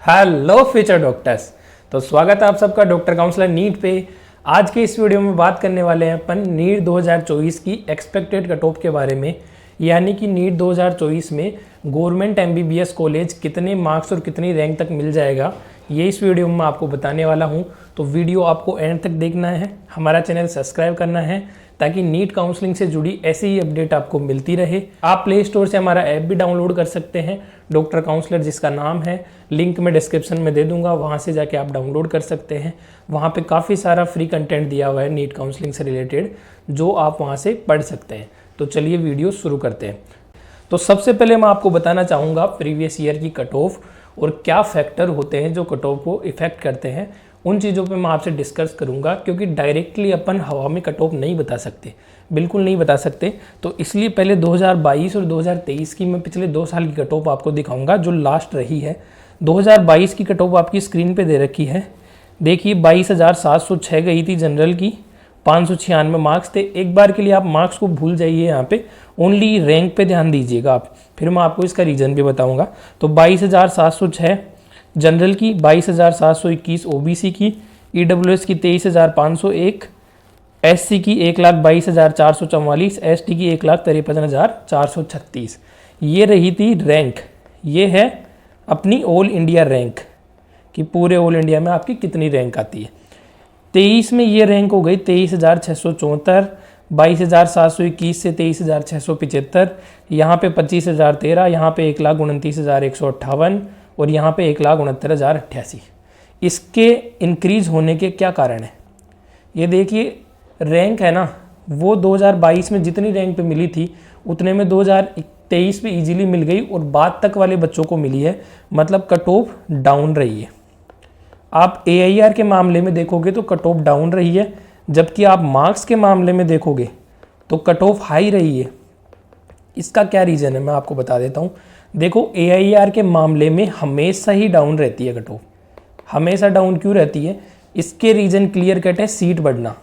Hello future doctors. तो स्वागत है आप सबका डॉक्टर काउंसलर नीट पे। आज के इस वीडियो में बात करने वाले हैं अपन नीट 2024 की एक्सपेक्टेड कट ऑफ के बारे में, यानी कि नीट 2024 में गवर्नमेंट एमबीबीएस कॉलेज कितने मार्क्स और कितनी रैंक तक मिल जाएगा, ये इस वीडियो में मैं आपको बताने वाला हूँ। तो वीडियो आपको एंड तक देखना है, हमारा चैनल सब्सक्राइब करना है ताकि नीट काउंसलिंग से जुड़ी ऐसी ही अपडेट आपको मिलती रहे। आप प्ले स्टोर से हमारा ऐप भी डाउनलोड कर सकते हैं, डॉक्टर काउंसलर जिसका नाम है, लिंक मैं डिस्क्रिप्शन में दे दूंगा, वहाँ से जाके आप डाउनलोड कर सकते हैं। वहाँ पे काफ़ी सारा फ्री कंटेंट दिया हुआ है नीट काउंसलिंग से रिलेटेड, जो आप वहाँ से पढ़ सकते हैं। तो चलिए वीडियो शुरू करते हैं। तो सबसे पहले मैं आपको बताना चाहूँगा प्रीवियस ईयर की कट ऑफ और क्या फैक्टर होते हैं जो कट ऑफ को इफेक्ट करते हैं, उन चीज़ों पे मैं आपसे डिस्कस करूंगा, क्योंकि डायरेक्टली अपन हवा में कट ऑफ नहीं बता सकते, बिल्कुल नहीं बता सकते। तो इसलिए पहले 2022 और 2023 की मैं पिछले 2 साल की कट ऑफ आपको दिखाऊंगा जो लास्ट रही है। 2022 की कट ऑफ आपकी स्क्रीन पे दे रखी है, देखिए 22,706 गई थी जनरल की, 596 मार्क्स थे। एक बार के लिए आप मार्क्स को भूल जाइए, यहाँ पे ओनली रैंक पे ध्यान दीजिएगा आप, फिर मैं आपको इसका रीज़न भी बताऊंगा। तो 22,706 जनरल की, 22,721 ओबीसी की, ईडब्ल्यूएस की 23,501, एससी की 1,22,444, एसटी की 1,53,436। ये रही थी रैंक। ये है अपनी ऑल इंडिया रैंक कि पूरे ऑल इंडिया में आपकी कितनी रैंक आती है। 23 में ये रैंक हो गई 23,674, 22,721 से 23,675, यहाँ पे 25,013, यहाँ पे 1,29,158 और यहाँ पे 1,69,088। इसके इंक्रीज होने के क्या कारण है? ये देखिए रैंक है ना, वो 2022 में जितनी रैंक पे मिली थी उतने में 2023 में इजीली मिल गई और बाद तक वाले बच्चों को मिली है, मतलब कट ऑफ डाउन रही है। आप AIR के मामले में देखोगे तो कट ऑफ डाउन रही है, जबकि आप मार्क्स के मामले में देखोगे तो कट ऑफ हाई रही है। इसका क्या रीज़न है मैं आपको बता देता हूँ। देखो AIR के मामले में हमेशा ही डाउन रहती है कट ऑफ। हमेशा डाउन क्यों रहती है? इसके रीज़न क्लियर कट है, सीट बढ़ना।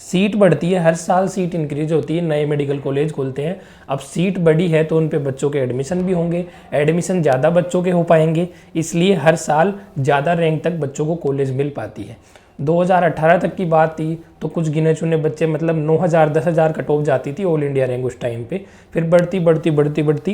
सीट बढ़ती है, हर साल सीट इंक्रीज होती है, नए मेडिकल कॉलेज खुलते हैं। अब सीट बढ़ी है तो उन पे बच्चों के एडमिशन भी होंगे, एडमिशन ज़्यादा बच्चों के हो पाएंगे, इसलिए हर साल ज़्यादा रैंक तक बच्चों को कॉलेज मिल पाती है। 2018 तक की बात थी तो कुछ गिने चुने बच्चे, मतलब 9,000 10,000 कट ऑफ जाती थी ऑल इंडिया रैंक उस टाइम पे, फिर बढ़ती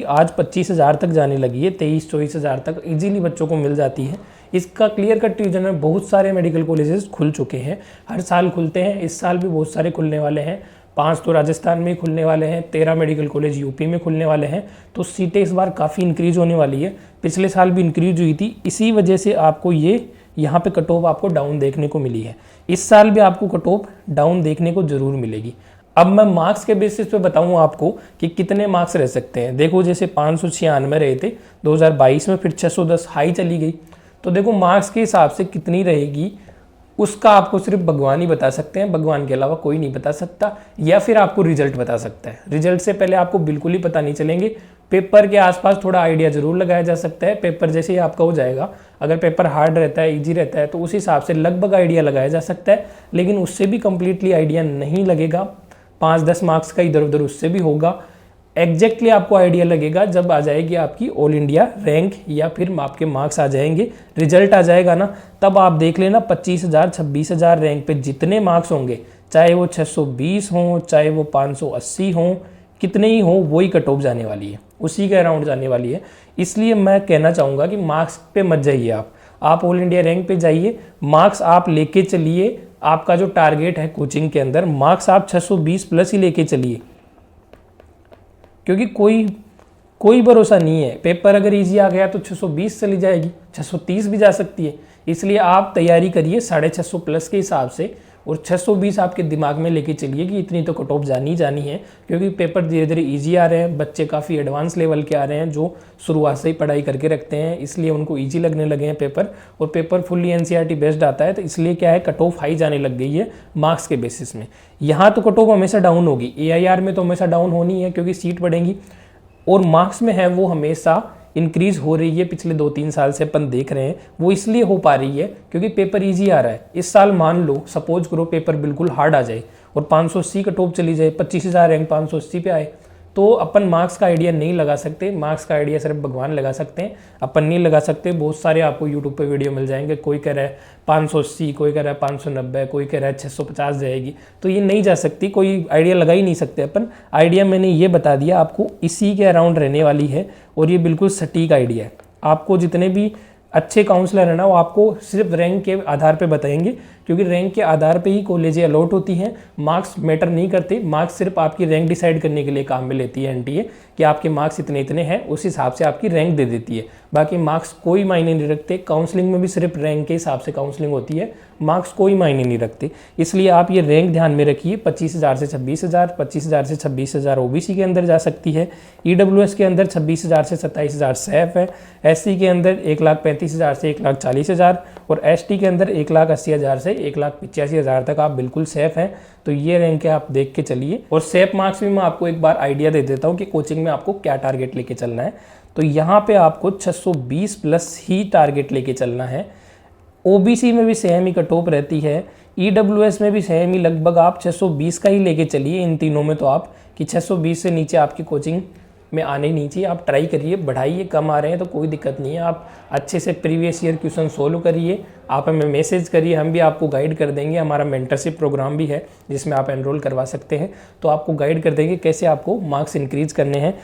आज 25,000 तक जाने लगी है, 23-24,000 तक इजीली बच्चों को मिल जाती है। इसका क्लियर कट रीजन है, बहुत सारे मेडिकल कॉलेजेस खुल चुके हैं, हर साल खुलते हैं, इस साल भी बहुत सारे खुलने वाले हैं। 5 तो राजस्थान में खुलने वाले हैं, 13 मेडिकल कॉलेज यूपी में खुलने वाले हैं। तो सीटें इस बार काफ़ी इंक्रीज होने वाली है, पिछले साल भी इंक्रीज हुई थी, इसी वजह से आपको ये यहाँ पे कट ऑफ आपको डाउन देखने को मिली है। इस साल भी आपको कट ऑफ डाउन देखने को जरूर मिलेगी। अब मैं मार्क्स के बेसिस पे बताऊँ आपको कि कितने मार्क्स रह सकते हैं। देखो जैसे 596 रहे थे 2022 में, फिर 610 हाई चली गई। तो देखो मार्क्स के हिसाब से कितनी रहेगी उसका आपको सिर्फ भगवान ही बता सकते हैं, भगवान के अलावा कोई नहीं बता सकता, या फिर आपको रिजल्ट बता सकता है। रिजल्ट से पहले आपको बिल्कुल ही पता नहीं चलेंगे। पेपर के आसपास थोड़ा आइडिया जरूर लगाया जा सकता है, पेपर जैसे ही आपका हो जाएगा, अगर पेपर हार्ड रहता है, इजी रहता है, तो उस हिसाब से लगभग आइडिया लगाया जा सकता है, लेकिन उससे भी कंप्लीटली आइडिया नहीं लगेगा। 5-10 मार्क्स का इधर उधर उससे भी होगा। एग्जैक्टली आपको आइडिया लगेगा जब आ जाएगी आपकी ऑल इंडिया रैंक, या फिर आपके मार्क्स आ जाएंगे, रिजल्ट आ जाएगा ना, तब आप देख लेना 25,000 26,000 रैंक पे जितने मार्क्स होंगे, चाहे वो 620 हों, चाहे वो 580 हों, कितने ही हों, वही कट ऑफ जाने वाली है, उसी के अराउंड जाने वाली है। इसलिए मैं कहना चाहूँगा कि मार्क्स पे मत जाइए, आप ऑल इंडिया रैंक पे जाइए, मार्क्स आप लेके चलिए। आपका जो टारगेट है कोचिंग के अंदर, मार्क्स आप 620 प्लस ही लेके चलिए, क्योंकि कोई भरोसा नहीं है। पेपर अगर इजी आ गया तो 620 चली जाएगी, 630 भी जा सकती है। इसलिए आप तैयारी करिए 650 प्लस के हिसाब से, और 620 आपके दिमाग में लेके चलिए कि इतनी तो कट ऑफ जानी है, क्योंकि पेपर धीरे धीरे ईजी आ रहे हैं, बच्चे काफ़ी एडवांस लेवल के आ रहे हैं जो शुरुआत से ही पढ़ाई करके रखते हैं, इसलिए उनको ईजी लगने लगे हैं पेपर, और पेपर फुल्ली NCERT बेस्ड आता है, तो इसलिए क्या है, कट ऑफ हाई जाने लग गई है मार्क्स के बेसिस में। यहाँ तो कट ऑफ हमेशा डाउन होगी, AIR में तो हमेशा डाउन होनी है क्योंकि सीट बढ़ेंगी, और मार्क्स में है वो हमेशा इंक्रीज हो रही है। पिछले 2-3 साल से अपन देख रहे हैं, वो इसलिए हो पा रही है क्योंकि पेपर इजी आ रहा है। इस साल मान लो, सपोज करो पेपर बिल्कुल हार्ड आ जाए और 580 कट ऑफ चली जाए, 25,000 रैंक 580 पे आए, तो अपन मार्क्स का आइडिया नहीं लगा सकते, मार्क्स का आइडिया सिर्फ भगवान लगा सकते हैं, अपन नहीं लगा सकते। बहुत सारे आपको यूट्यूब पे वीडियो मिल जाएंगे, कोई कह रहा है 580, कोई कह रहा है 590, कोई कह रहा है 650 जाएगी, तो ये नहीं जा सकती, कोई आइडिया लगा ही नहीं सकते अपन। आइडिया मैंने ये बता दिया आपको, इसी के अराउंड रहने वाली है और ये बिल्कुल सटीक आइडिया है। आपको जितने भी अच्छे काउंसलर है ना, वो आपको सिर्फ रैंक के आधार पे बताएंगे, क्योंकि रैंक के आधार पे ही कॉलेजें अलॉट होती हैं। मार्क्स मैटर नहीं करते, मार्क्स सिर्फ आपकी रैंक डिसाइड करने के लिए काम में लेती है एनटीए, कि आपके मार्क्स इतने इतने हैं, उस हिसाब से आपकी रैंक दे देती है। बाकी मार्क्स कोई मायने नहीं रखते। काउंसलिंग में भी सिर्फ रैंक के हिसाब से काउंसलिंग होती है, मार्क्स कोई मायने नहीं रखते। इसलिए आप ये रैंक ध्यान में रखिए। 25,000 से 26,000, 25,000 से 26,000 ओबीसी के अंदर जा सकती है, ईडब्ल्यूएस के अंदर 26,000 से 27,000 सैफ है, एससी के अंदर 1,35,000 से 1,40,000 और एसटी के अंदर 1,80,000 से 1,85,000 तक आप बिल्कुल सेफ हैं। तो ये रैंक है, आप देख के चलिए। और सेफ मार्क्स भी मैं आपको एक बार आइडिया दे देता हूँ कि कोचिंग में आपको क्या टारगेट लेके चलना है। तो यहाँ पे आपको 620 प्लस ही टारगेट लेके चलना है। ओबीसी में भी सेम ही कट ऑफ रहती है, ईडब्ल्यूएस में भी सेम ही, लगभग आप 620 का ही लेके चलिए इन तीनों में। तो आप कि 620 से नीचे आपकी कोचिंग में आने नहीं चाहिए। आप ट्राई करिए, बढ़ाइए, कम आ रहे हैं तो कोई दिक्कत नहीं है। आप अच्छे से प्रीवियस ईयर क्वेश्चन सोल्व करिए, आप हमें मैसेज करिए, हम भी आपको गाइड कर देंगे। हमारा मेंटरशिप प्रोग्राम भी है जिसमें आप एनरोल करवा सकते हैं, तो आपको गाइड कर देंगे कैसे आपको मार्क्स इंक्रीज करने हैं।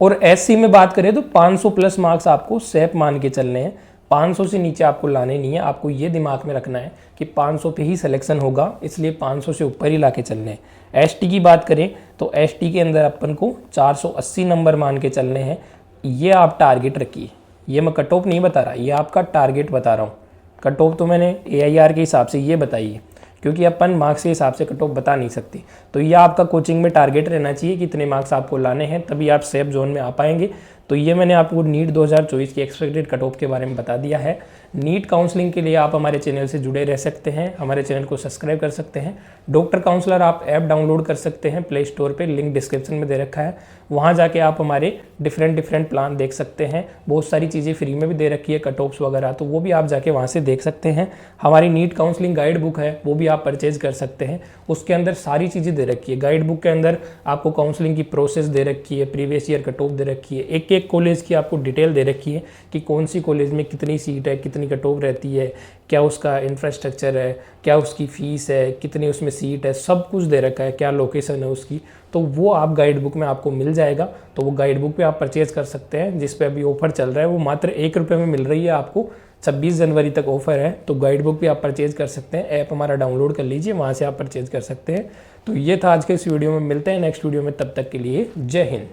और एससी में बात करें तो 500 प्लस मार्क्स आपको सेफ मान के चलने हैं, 500 से नीचे आपको लाने नहीं है। आपको ये दिमाग में रखना है कि 500 पे ही सिलेक्शन होगा, इसलिए 500 से ऊपर ही ला के चलने हैं। एसटी की बात करें तो एसटी के अंदर अपन को 480 नंबर मान के चलने हैं। ये आप टारगेट रखिए, ये मैं कट ऑफ नहीं बता रहा, ये आपका टारगेट बता रहा हूँ। कट ऑफ तो मैंने AIR के हिसाब से ये बताई है, क्योंकि अपन मार्क्स के हिसाब से कट ऑफ बता नहीं सकते। तो ये आपका कोचिंग में टारगेट रहना चाहिए कि इतने मार्क्स आपको लाने हैं, तभी आप सेफ जोन में आ पाएंगे। तो ये मैंने आपको नीट 2024 की एक्सपेक्टेड कट ऑफ के बारे में बता दिया है। नीट काउंसलिंग के लिए आप हमारे चैनल से जुड़े रह सकते हैं, हमारे चैनल को सब्सक्राइब कर सकते हैं। डॉक्टर काउंसलर आप ऐप डाउनलोड कर सकते हैं प्ले स्टोर पे, लिंक डिस्क्रिप्शन में दे रखा है। वहाँ जाके आप हमारे डिफरेंट प्लान देख सकते हैं। बहुत सारी चीज़ें फ्री में भी दे रखी है, कट ऑफ्स वगैरह, तो वो भी आप जाके वहाँ से देख सकते हैं। हमारी नीट काउंसलिंग गाइड बुक है, वो भी आप परचेज कर सकते हैं। उसके अंदर सारी चीज़ें दे रखी है। गाइड बुक के अंदर आपको काउंसलिंग की प्रोसेस दे रखी है, प्रीवियस ईयर कट ऑफ दे रखी है, एक एक कॉलेज की आपको डिटेल दे रखी है कि कौन सी कॉलेज में कितनी सीट है, कितनी कट ऑफ रहती है, क्या उसका इंफ्रास्ट्रक्चर है, क्या उसकी फ़ीस है, कितनी उसमें सीट है, सब कुछ दे रखा है, क्या लोकेशन है उसकी। तो वो आप गाइड बुक में आपको मिल जाएगा। तो वो गाइड बुक पे आप परचेज़ कर सकते हैं, जिस पे अभी ऑफर चल रहा है, वो मात्र 1 रुपये में मिल रही है आपको। 26 जनवरी तक ऑफर है, तो गाइड बुक भी आप परचेज़ कर सकते हैं। ऐप हमारा डाउनलोड कर लीजिए, वहाँ से आप परचेज़ कर सकते हैं। तो ये था आज के इस वीडियो में, मिलते हैं नेक्स्ट वीडियो में, तब तक के लिए जय हिंद।